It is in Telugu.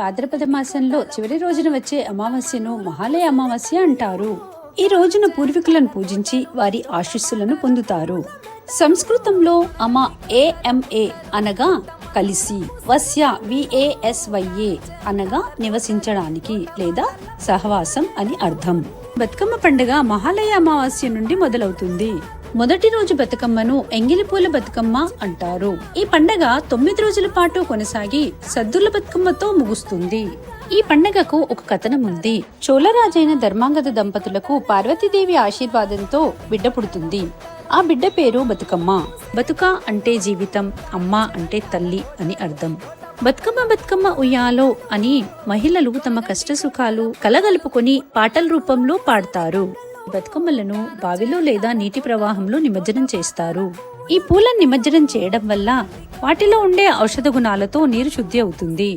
భాద్రపద మాసంలో చివరి రోజున వచ్చే అమావాస్యను మహాలయ అమావాస్య అంటారు. ఈ రోజున పూర్వీకులను పూజించి వారి ఆశీస్సులను పొందుతారు. సంస్కృతంలో AMA అనగా కలిసి, వస్య VASYA అనగా నివసించడానికి లేదా సహవాసం అని అర్థం. బతుకమ్మ పండుగ మహాలయ అమావాస్య నుండి మొదలవుతుంది. మొదటి రోజు బతుకమ్మను ఎంగిలిపూల బతుకమ్మ అంటారు. ఈ పండగ 9 రోజుల పాటు కొనసాగి సద్దుల బతుకమ్మతో ముగుస్తుంది. ఈ పండగకు ఒక కథనం ఉంది. చోళరాజైన ధర్మాంగద దంపతులకు పార్వతీదేవి ఆశీర్వాదంతో బిడ్డ పుడుతుంది. ఆ బిడ్డ పేరు బతుకమ్మ. బతుక అంటే జీవితం, అమ్మ అంటే తల్లి అని అర్థం. బతుకమ్మ బతుకమ్మ ఉయ్యాలో అని మహిళలు తమ కష్ట సుఖాలు కలగలుపుకొని పాటల రూపంలో పాడతారు. బతుకమ్మలను బావిలో లేదా నీటి ప్రవాహంలో నిమజ్జనం చేస్తారు. ఈ పూలను నిమజ్జనం చేయడం వల్ల వాటిలో ఉండే ఔషధ గుణాలతో నీరు శుద్ధి అవుతుంది.